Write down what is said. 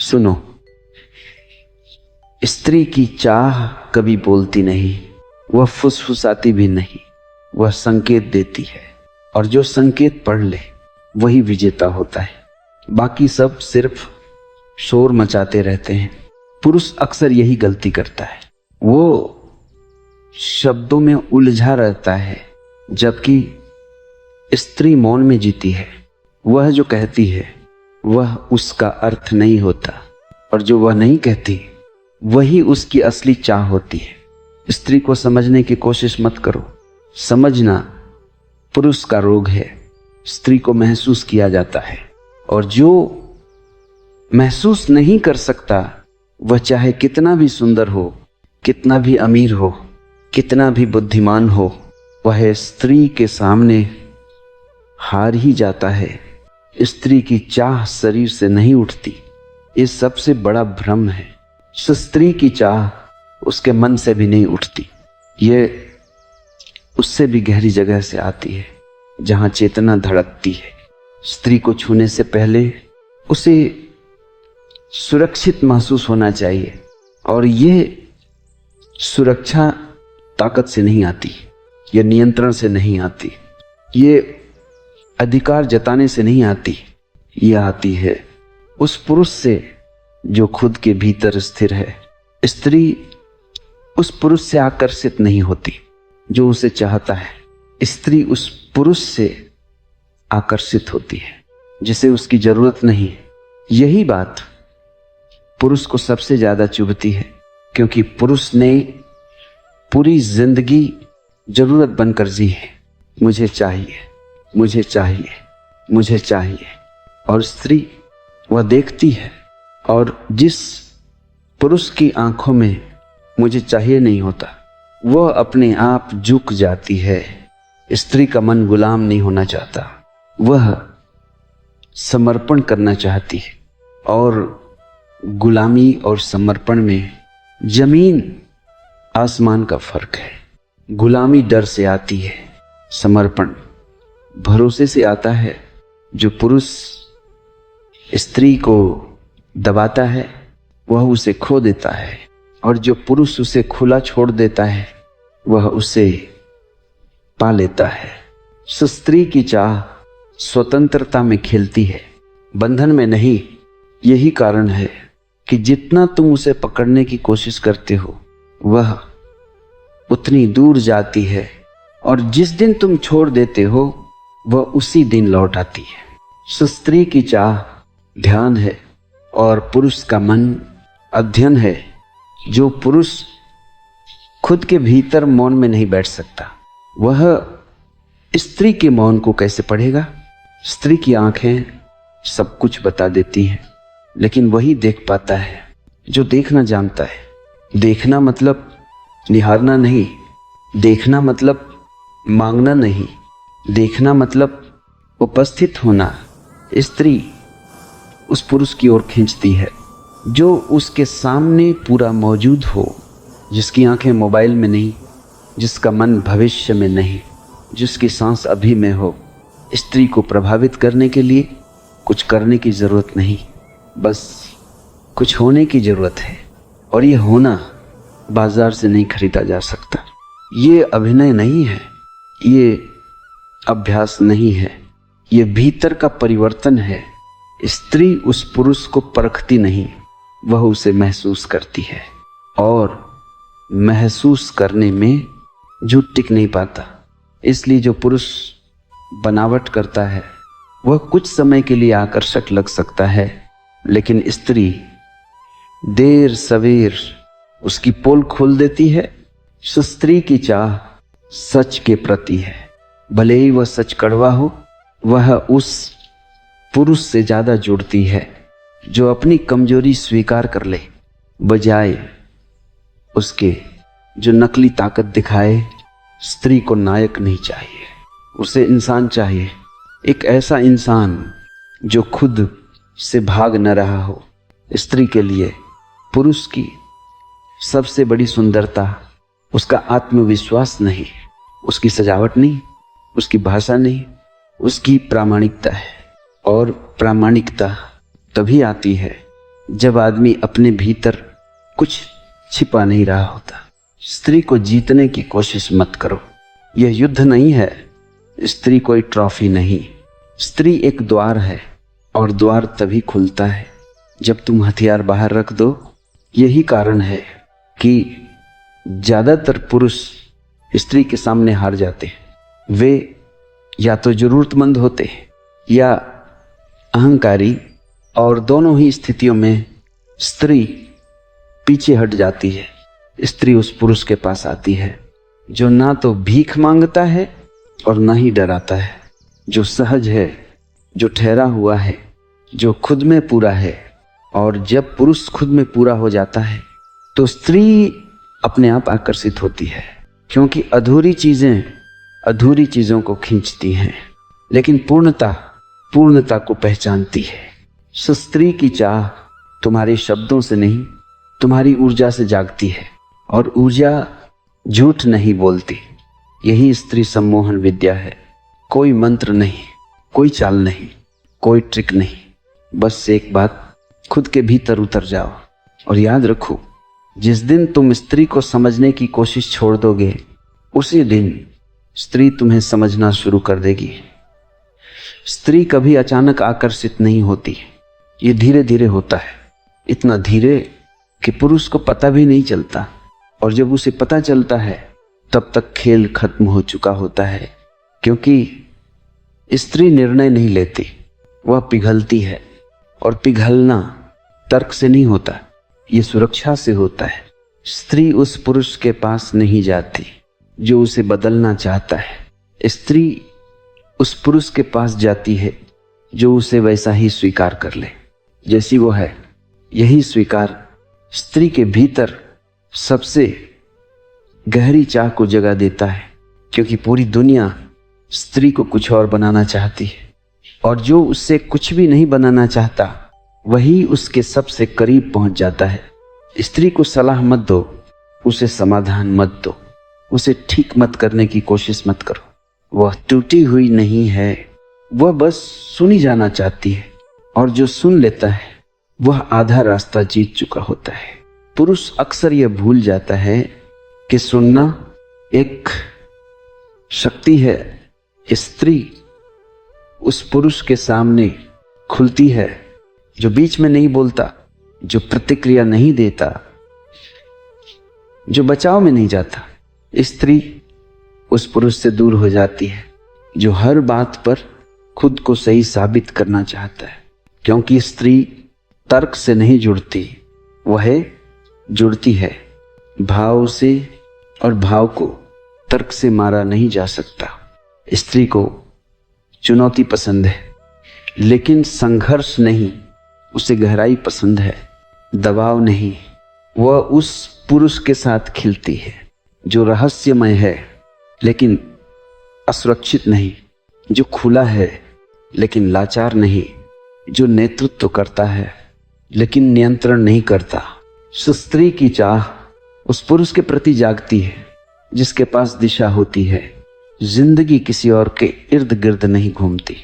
सुनो, स्त्री की चाह कभी बोलती नहीं, वह फुसफुसाती भी नहीं, वह संकेत देती है और जो संकेत पढ़ ले वही विजेता होता है। बाकी सब सिर्फ शोर मचाते रहते हैं। पुरुष अक्सर यही गलती करता है, वो शब्दों में उलझा रहता है, जबकि स्त्री मौन में जीती है। वह जो कहती है वह उसका अर्थ नहीं होता, और जो वह नहीं कहती वही उसकी असली चाह होती है। स्त्री को समझने की कोशिश मत करो। समझना पुरुष का रोग है, स्त्री को महसूस किया जाता है, और जो महसूस नहीं कर सकता वह चाहे कितना भी सुंदर हो, कितना भी अमीर हो, कितना भी बुद्धिमान हो, वह स्त्री के सामने हार ही जाता है। स्त्री की चाह शरीर से नहीं उठती, ये सबसे बड़ा भ्रम है। स्त्री की चाह उसके मन से भी नहीं उठती, ये उससे भी गहरी जगह से आती है, जहां चेतना धड़कती है। स्त्री को छूने से पहले उसे सुरक्षित महसूस होना चाहिए, और ये सुरक्षा ताकत से नहीं आती, ये नियंत्रण से नहीं आती, ये अधिकार जताने से नहीं आती, ये आती है उस पुरुष से जो खुद के भीतर स्थिर है। स्त्री उस पुरुष से आकर्षित नहीं होती जो उसे चाहता है, स्त्री उस पुरुष से आकर्षित होती है जिसे उसकी जरूरत नहीं। यही बात पुरुष को सबसे ज्यादा चुभती है, क्योंकि पुरुष ने पूरी जिंदगी जरूरत बनकर जी है। मुझे चाहिए, मुझे चाहिए, मुझे चाहिए। और स्त्री वह देखती है, और जिस पुरुष की आंखों में मुझे चाहिए नहीं होता, वह अपने आप झुक जाती है। स्त्री का मन गुलाम नहीं होना चाहता, वह समर्पण करना चाहती है, और गुलामी और समर्पण में जमीन आसमान का फर्क है। गुलामी डर से आती है, समर्पण भरोसे से आता है। जो पुरुष स्त्री को दबाता है वह उसे खो देता है, और जो पुरुष उसे खुला छोड़ देता है वह उसे पा लेता है। स्त्री की चाह स्वतंत्रता में खेलती है, बंधन में नहीं। यही कारण है कि जितना तुम उसे पकड़ने की कोशिश करते हो वह उतनी दूर जाती है, और जिस दिन तुम छोड़ देते हो वह उसी दिन लौट आती है। स्त्री की चाह ध्यान है और पुरुष का मन अध्ययन है। जो पुरुष खुद के भीतर मौन में नहीं बैठ सकता, वह स्त्री के मौन को कैसे पढ़ेगा? स्त्री की आंखें सब कुछ बता देती हैं, लेकिन वही देख पाता है जो देखना जानता है। देखना मतलब निहारना नहीं, देखना मतलब मांगना नहीं, देखना मतलब उपस्थित होना। स्त्री उस पुरुष की ओर खींचती है जो उसके सामने पूरा मौजूद हो, जिसकी आंखें मोबाइल में नहीं, जिसका मन भविष्य में नहीं, जिसकी सांस अभी में हो। स्त्री को प्रभावित करने के लिए कुछ करने की जरूरत नहीं, बस कुछ होने की जरूरत है, और ये होना बाजार से नहीं खरीदा जा सकता। ये अभिनय नहीं है, ये अभ्यास नहीं है, ये भीतर का परिवर्तन है। स्त्री उस पुरुष को परखती नहीं, वह उसे महसूस करती है, और महसूस करने में झूठ टिक नहीं पाता। इसलिए जो पुरुष बनावट करता है वह कुछ समय के लिए आकर्षक लग सकता है, लेकिन स्त्री देर सवेर उसकी पोल खोल देती है। स्त्री की चाह सच के प्रति है, भले ही वह सच कड़वा हो। वह उस पुरुष से ज्यादा जुड़ती है जो अपनी कमजोरी स्वीकार कर ले, बजाय उसके जो नकली ताकत दिखाए। स्त्री को नायक नहीं चाहिए, उसे इंसान चाहिए, एक ऐसा इंसान जो खुद से भाग न रहा हो। स्त्री के लिए पुरुष की सबसे बड़ी सुंदरता उसका आत्मविश्वास नहीं, उसकी सजावट नहीं, उसकी भाषा नहीं, उसकी प्रामाणिकता है। और प्रामाणिकता तभी आती है जब आदमी अपने भीतर कुछ छिपा नहीं रहा होता। स्त्री को जीतने की कोशिश मत करो। यह युद्ध नहीं है। स्त्री कोई ट्रॉफी नहीं। स्त्री एक द्वार है और द्वार तभी खुलता है जब तुम हथियार बाहर रख दो। यही कारण है कि ज्यादातर पुरुष स्त्री के सामने हार जाते हैं। वे या तो जरूरतमंद होते हैं या अहंकारी, और दोनों ही स्थितियों में स्त्री पीछे हट जाती है। स्त्री उस पुरुष के पास आती है जो ना तो भीख मांगता है और ना ही डराता है, जो सहज है, जो ठहरा हुआ है, जो खुद में पूरा है। और जब पुरुष खुद में पूरा हो जाता है तो स्त्री अपने आप आकर्षित होती है, क्योंकि अधूरी चीजें अधूरी चीजों को खींचती हैं, लेकिन पूर्णता को पहचानती है। सो स्त्री की चाह तुम्हारे शब्दों से नहीं, तुम्हारी ऊर्जा से जागती है, और ऊर्जा झूठ नहीं बोलती। यही स्त्री सम्मोहन विद्या है। कोई मंत्र नहीं, कोई चाल नहीं, कोई ट्रिक नहीं। बस एक बात, खुद के भीतर उतर जाओ और याद रखो, जिस दिन तुम स्त्री को समझने की कोशिश छोड़ दोगे, उसी दिन स्त्री तुम्हें समझना शुरू कर देगी। स्त्री कभी अचानक आकर्षित नहीं होती। ये धीरे धीरे होता है, इतना धीरे कि पुरुष को पता भी नहीं चलता, और जब उसे पता चलता है तब तक खेल खत्म हो चुका होता है। क्योंकि स्त्री निर्णय नहीं लेती, वह पिघलती है, और पिघलना तर्क से नहीं होता, ये सुरक्षा से होता है। स्त्री उस पुरुष के पास नहीं जाती जो उसे बदलना चाहता है। स्त्री उस पुरुष के पास जाती है जो उसे वैसा ही स्वीकार कर ले जैसी वो है। यही स्वीकार स्त्री के भीतर सबसे गहरी चाह को जगा देता है, क्योंकि पूरी दुनिया स्त्री को कुछ और बनाना चाहती है, और जो उससे कुछ भी नहीं बनाना चाहता वही उसके सबसे करीब पहुंच जाता है। स्त्री को सलाह मत दो, उसे समाधान मत दो, उसे ठीक मत करने की कोशिश मत करो। वह टूटी हुई नहीं है, वह बस सुनी जाना चाहती है, और जो सुन लेता है वह आधा रास्ता जीत चुका होता है। पुरुष अक्सर यह भूल जाता है कि सुनना एक शक्ति है। स्त्री उस पुरुष के सामने खुलती है जो बीच में नहीं बोलता, जो प्रतिक्रिया नहीं देता, जो बचाव में नहीं जाता। स्त्री उस पुरुष से दूर हो जाती है जो हर बात पर खुद को सही साबित करना चाहता है, क्योंकि स्त्री तर्क से नहीं जुड़ती, वह जुड़ती है भाव से, और भाव को तर्क से मारा नहीं जा सकता। स्त्री को चुनौती पसंद है, लेकिन संघर्ष नहीं, उसे गहराई पसंद है, दबाव नहीं। वह उस पुरुष के साथ खिलती है जो रहस्यमय है लेकिन असुरक्षित नहीं, जो खुला है लेकिन लाचार नहीं, जो नेतृत्व करता है लेकिन नियंत्रण नहीं करता। स्त्री की चाह उस पुरुष के प्रति जागती है जिसके पास दिशा होती है। जिंदगी किसी और के इर्द गिर्द नहीं घूमती।